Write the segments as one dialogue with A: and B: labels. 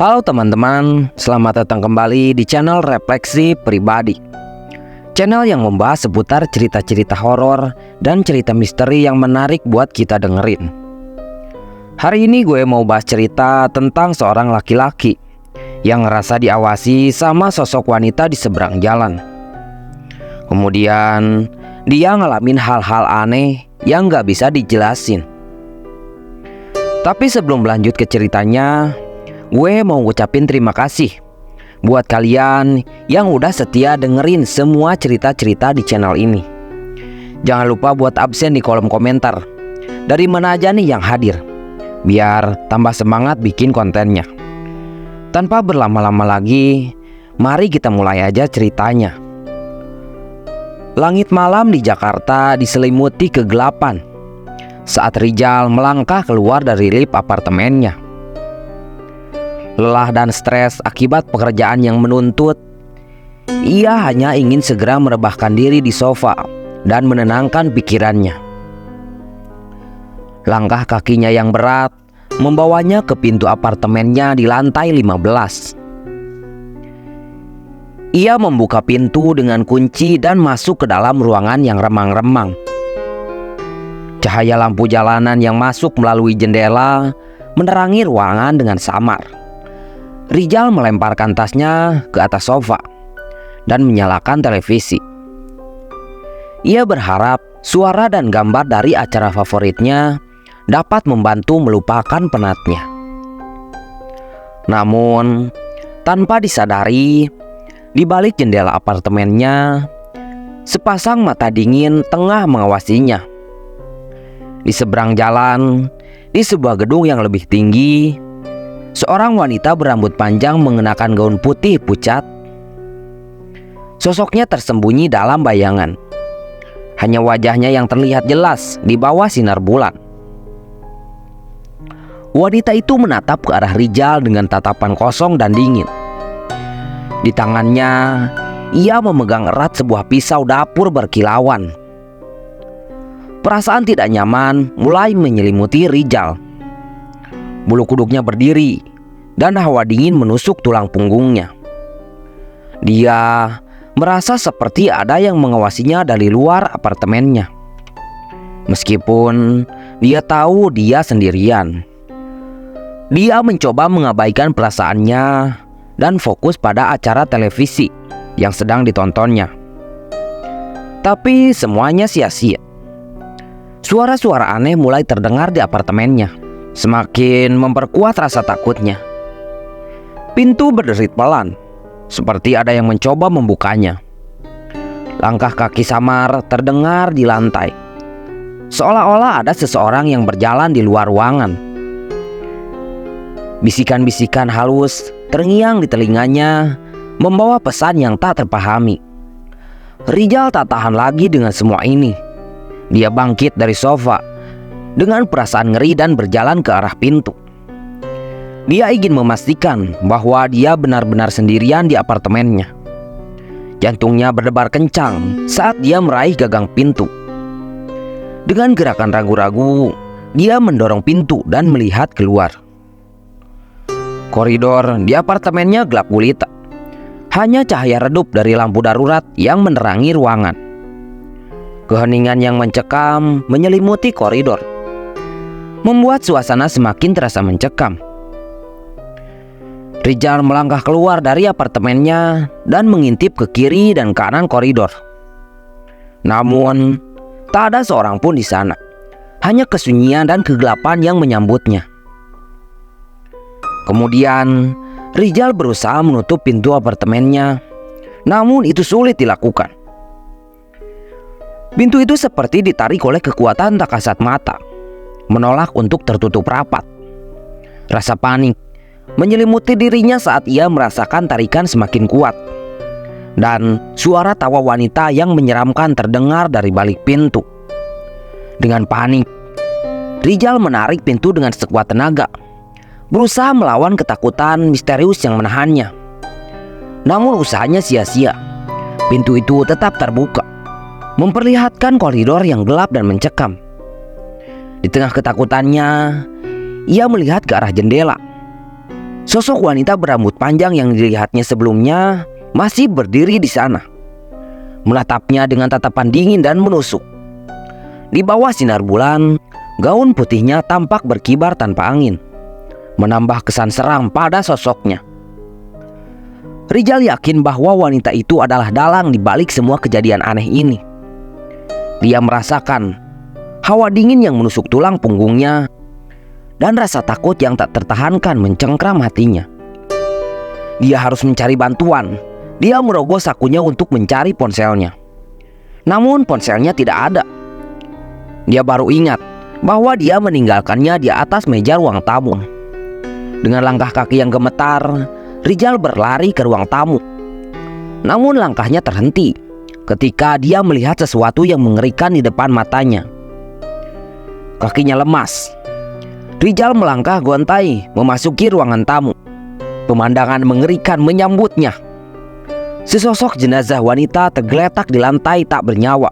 A: Halo teman-teman, selamat datang kembali di channel Refleksi Pribadi. Channel yang membahas seputar cerita-cerita horor dan cerita misteri yang menarik buat kita dengerin. Hari ini gue mau bahas cerita tentang seorang laki-laki yang ngerasa diawasi sama sosok wanita di seberang jalan. Kemudian dia ngalamin hal-hal aneh yang gak bisa dijelasin. Tapi sebelum lanjut ke ceritanya, gue mau ngucapin terima kasih buat kalian yang udah setia dengerin semua cerita-cerita di channel ini. Jangan lupa buat absen di kolom komentar dari mana aja nih yang hadir, biar tambah semangat bikin kontennya. Tanpa berlama-lama lagi, mari kita mulai aja ceritanya. Langit malam di Jakarta diselimuti kegelapan saat Rijal melangkah keluar dari lift apartemennya. Lelah dan stres akibat pekerjaan yang menuntut, ia hanya ingin segera merebahkan diri di sofa dan menenangkan pikirannya. Langkah kakinya yang berat membawanya ke pintu apartemennya di lantai 15. Ia membuka pintu dengan kunci dan masuk ke dalam ruangan yang remang-remang. Cahaya lampu jalanan yang masuk melalui jendela menerangi ruangan dengan samar. Rijal melemparkan tasnya ke atas sofa dan menyalakan televisi. Ia berharap suara dan gambar dari acara favoritnya dapat membantu melupakan penatnya. Namun, tanpa disadari, di balik jendela apartemennya, sepasang mata dingin tengah mengawasinya. Di seberang jalan, di sebuah gedung yang lebih tinggi, seorang wanita berambut panjang mengenakan gaun putih pucat. Sosoknya tersembunyi dalam bayangan. Hanya wajahnya yang terlihat jelas di bawah sinar bulan. Wanita itu menatap ke arah Rijal dengan tatapan kosong dan dingin. Di tangannya, ia memegang erat sebuah pisau dapur berkilauan. Perasaan tidak nyaman mulai menyelimuti Rijal. Bulu kuduknya berdiri dan hawa dingin menusuk tulang punggungnya. Dia merasa seperti ada yang mengawasinya dari luar apartemennya. Meskipun dia tahu dia sendirian, dia mencoba mengabaikan perasaannya dan fokus pada acara televisi yang sedang ditontonnya. Tapi semuanya sia-sia. Suara-suara aneh mulai terdengar di apartemennya, semakin memperkuat rasa takutnya. Pintu berderit pelan, seperti ada yang mencoba membukanya. Langkah kaki samar terdengar di lantai, seolah-olah ada seseorang yang berjalan di luar ruangan. Bisikan-bisikan halus terngiang di telinganya, membawa pesan yang tak terpahami. Rijal tak tahan lagi dengan semua ini. Dia bangkit dari sofa dengan perasaan ngeri dan berjalan ke arah pintu. Dia ingin memastikan bahwa dia benar-benar sendirian di apartemennya. Jantungnya berdebar kencang saat dia meraih gagang pintu. Dengan gerakan ragu-ragu, dia mendorong pintu dan melihat keluar. Koridor di apartemennya gelap gulita. Hanya cahaya redup dari lampu darurat yang menerangi ruangan. Keheningan yang mencekam menyelimuti koridor, membuat suasana semakin terasa mencekam. Rijal melangkah keluar dari apartemennya dan mengintip ke kiri dan kanan koridor. Namun, tak ada seorang pun di sana. Hanya kesunyian dan kegelapan yang menyambutnya. Kemudian, Rijal berusaha menutup pintu apartemennya, namun itu sulit dilakukan. Pintu itu seperti ditarik oleh kekuatan tak kasat mata, menolak untuk tertutup rapat. Rasa panik menyelimuti dirinya saat ia merasakan tarikan semakin kuat. Dan suara tawa wanita yang menyeramkan terdengar dari balik pintu. Dengan panik, Rijal menarik pintu dengan sekuat tenaga, berusaha melawan ketakutan misterius yang menahannya. Namun usahanya sia-sia. Pintu itu tetap terbuka, memperlihatkan koridor yang gelap dan mencekam. Di tengah ketakutannya, ia melihat ke arah jendela. Sosok wanita berambut panjang yang dilihatnya sebelumnya masih berdiri di sana, menatapnya dengan tatapan dingin dan menusuk. Di bawah sinar bulan, gaun putihnya tampak berkibar tanpa angin, menambah kesan seram pada sosoknya. Rijal yakin bahwa wanita itu adalah dalang di balik semua kejadian aneh ini. Dia merasakan hawa dingin yang menusuk tulang punggungnya, dan rasa takut yang tak tertahankan mencengkram hatinya. Dia harus mencari bantuan. Dia merogoh sakunya untuk mencari ponselnya. Namun ponselnya tidak ada. Dia baru ingat bahwa dia meninggalkannya di atas meja ruang tamu. Dengan langkah kaki yang gemetar, Rijal berlari ke ruang tamu. Namun langkahnya terhenti ketika dia melihat sesuatu yang mengerikan di depan matanya. Kakinya lemas. Rijal melangkah gontai memasuki ruangan tamu. Pemandangan mengerikan menyambutnya. Sesosok jenazah wanita tergeletak di lantai tak bernyawa.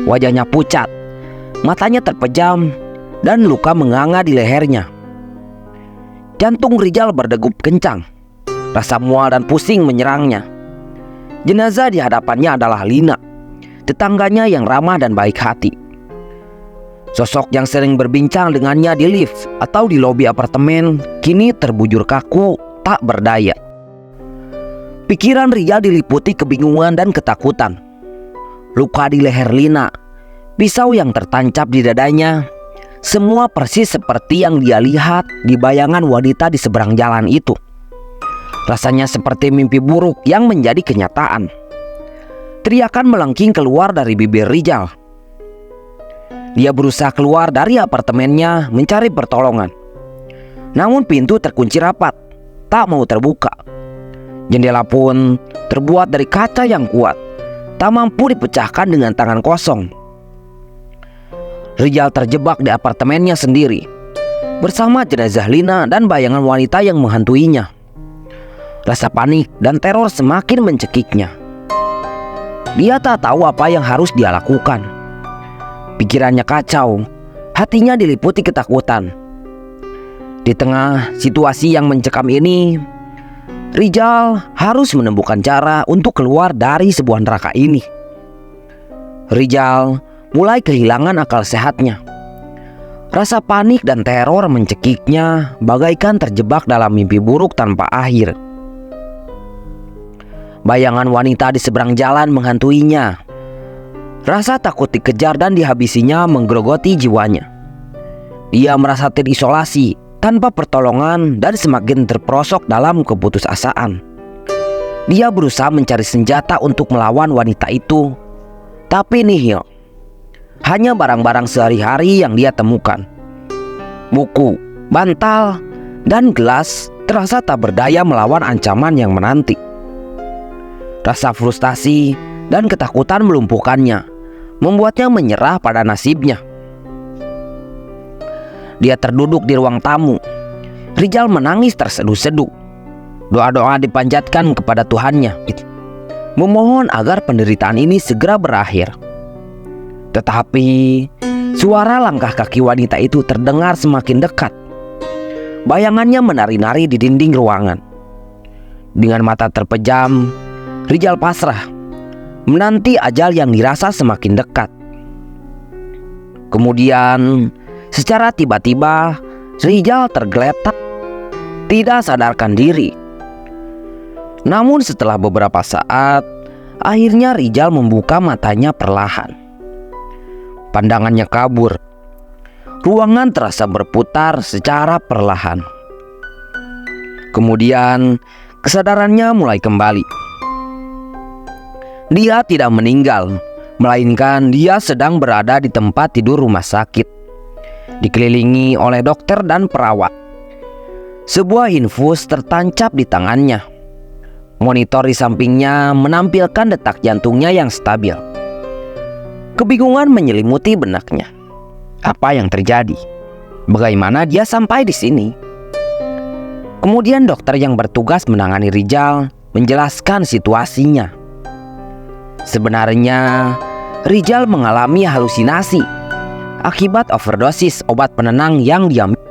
A: Wajahnya pucat, matanya terpejam, dan luka menganga di lehernya. Jantung Rijal berdegup kencang. Rasa mual dan pusing menyerangnya. Jenazah di hadapannya adalah Lina, tetangganya yang ramah dan baik hati. Sosok yang sering berbincang dengannya di lift atau di lobi apartemen kini terbujur kaku, tak berdaya. Pikiran Rijal diliputi kebingungan dan ketakutan. Luka di leher Lina, pisau yang tertancap di dadanya, semua persis seperti yang dia lihat di bayangan wanita di seberang jalan itu. Rasanya seperti mimpi buruk yang menjadi kenyataan. Teriakan melengking keluar dari bibir Rijal. Dia berusaha keluar dari apartemennya mencari pertolongan. Namun pintu terkunci rapat, tak mau terbuka. Jendela pun terbuat dari kaca yang kuat, tak mampu dipecahkan dengan tangan kosong. Rijal terjebak di apartemennya sendiri, bersama jenazah Lina dan bayangan wanita yang menghantuinya. Rasa panik dan teror semakin mencekiknya. Dia tak tahu apa yang harus dia lakukan. Pikirannya kacau, hatinya diliputi ketakutan. Di tengah situasi yang mencekam ini, Rijal harus menemukan cara untuk keluar dari sebuah neraka ini. Rijal mulai kehilangan akal sehatnya. Rasa panik dan teror mencekiknya bagaikan terjebak dalam mimpi buruk tanpa akhir. Bayangan wanita di seberang jalan menghantuinya. Rasa takut dikejar dan dihabisinya menggerogoti jiwanya. Dia merasa terisolasi, tanpa pertolongan, dan semakin terperosok dalam keputusasaan. Dia berusaha mencari senjata untuk melawan wanita itu, tapi nihil. Hanya barang-barang sehari-hari yang dia temukan. Buku, bantal, dan gelas terasa tak berdaya melawan ancaman yang menanti. Rasa frustasi dan ketakutan melumpuhkannya, membuatnya menyerah pada nasibnya. Dia terduduk di ruang tamu. Rijal menangis terseduh-seduh. Doa-doa dipanjatkan kepada Tuhannya, memohon agar penderitaan ini segera berakhir. Tetapi suara langkah kaki wanita itu terdengar semakin dekat. Bayangannya menari-nari di dinding ruangan. Dengan mata terpejam, Rijal pasrah, menanti ajal yang dirasa semakin dekat. Kemudian secara tiba-tiba Rijal tergeletak, tidak sadarkan diri. Namun setelah beberapa saat, akhirnya Rijal membuka matanya perlahan. Pandangannya kabur. Ruangan terasa berputar secara perlahan. Kemudian kesadarannya mulai kembali. Dia tidak meninggal, melainkan dia sedang berada di tempat tidur rumah sakit, dikelilingi oleh dokter dan perawat. Sebuah infus tertancap di tangannya. Monitor di sampingnya menampilkan detak jantungnya yang stabil. Kebingungan menyelimuti benaknya. Apa yang terjadi? Bagaimana dia sampai di sini? Kemudian dokter yang bertugas menangani Rijal menjelaskan situasinya. Sebenarnya Rijal mengalami halusinasi akibat overdosis obat penenang yang diambil.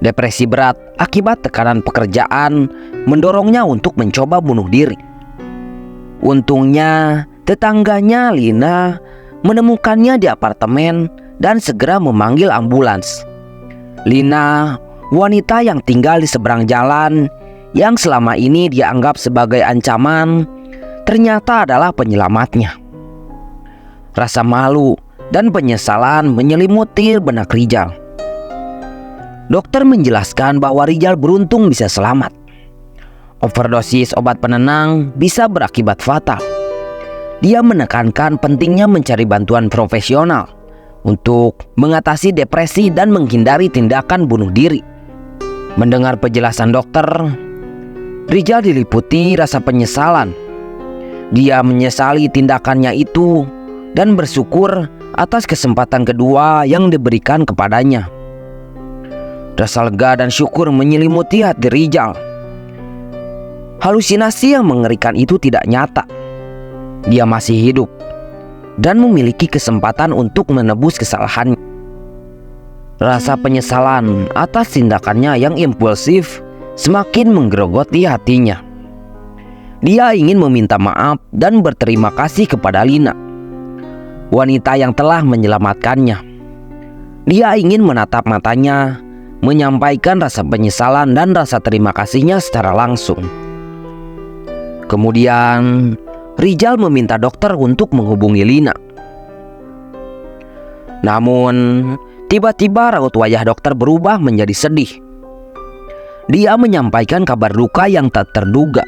A: Depresi berat akibat tekanan pekerjaan mendorongnya untuk mencoba bunuh diri. Untungnya, tetangganya Lina menemukannya di apartemen dan segera memanggil ambulans. Lina, wanita yang tinggal di seberang jalan, yang selama ini dia anggap sebagai ancaman, ternyata adalah penyelamatnya. Rasa malu dan penyesalan menyelimuti benak Rizal. Dokter menjelaskan bahwa Rizal beruntung bisa selamat. Overdosis obat penenang bisa berakibat fatal. Dia menekankan pentingnya mencari bantuan profesional untuk mengatasi depresi dan menghindari tindakan bunuh diri. Mendengar penjelasan dokter, Rizal diliputi rasa penyesalan. Dia menyesali tindakannya itu dan bersyukur atas kesempatan kedua yang diberikan kepadanya. Rasa lega dan syukur menyelimuti hati Rizal. Halusinasi yang mengerikan itu tidak nyata. Dia masih hidup dan memiliki kesempatan untuk menebus kesalahannya. Rasa penyesalan atas tindakannya yang impulsif semakin menggerogoti hatinya. Dia ingin meminta maaf dan berterima kasih kepada Lina, wanita yang telah menyelamatkannya. Dia ingin menatap matanya, menyampaikan rasa penyesalan dan rasa terima kasihnya secara langsung. Kemudian Rizal meminta dokter untuk menghubungi Lina. Namun tiba-tiba raut wajah dokter berubah menjadi sedih. Dia menyampaikan kabar duka yang tak terduga.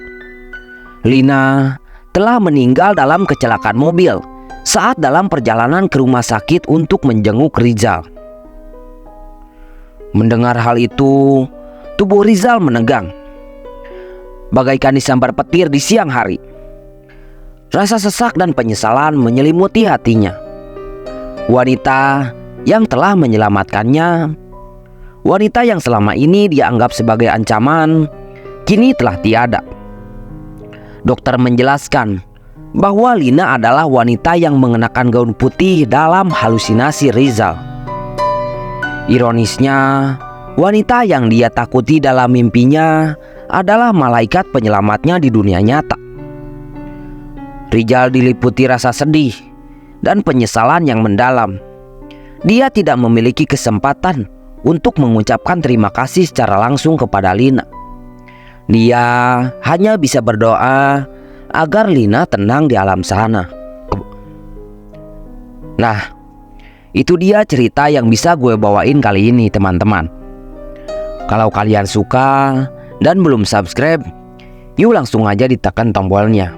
A: Lina telah meninggal dalam kecelakaan mobil saat dalam perjalanan ke rumah sakit untuk menjenguk Rizal. Mendengar hal itu, tubuh Rizal menegang, bagaikan disambar petir di siang hari. Rasa sesak dan penyesalan menyelimuti hatinya. Wanita yang telah menyelamatkannya, wanita yang selama ini dianggap sebagai ancaman, kini telah tiada. Dokter menjelaskan bahwa Lina adalah wanita yang mengenakan gaun putih dalam halusinasi Rizal. Ironisnya, wanita yang dia takuti dalam mimpinya adalah malaikat penyelamatnya di dunia nyata. Rizal diliputi rasa sedih dan penyesalan yang mendalam. Dia tidak memiliki kesempatan untuk mengucapkan terima kasih secara langsung kepada Lina. Dia hanya bisa berdoa agar Lina tenang di alam sana. Nah, itu dia cerita yang bisa gue bawain kali ini, teman-teman. Kalau kalian suka dan belum subscribe, yuk langsung aja ditekan tombolnya.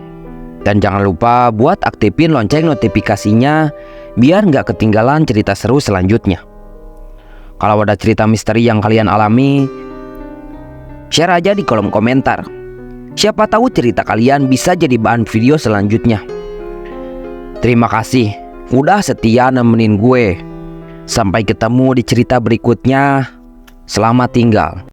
A: Dan jangan lupa buat aktifin lonceng notifikasinya biar nggak ketinggalan cerita seru selanjutnya. Kalau ada cerita misteri yang kalian alami, share aja di kolom komentar. Siapa tahu cerita kalian bisa jadi bahan video selanjutnya. Terima kasih udah setia nemenin gue. Sampai ketemu di cerita berikutnya. Selamat tinggal.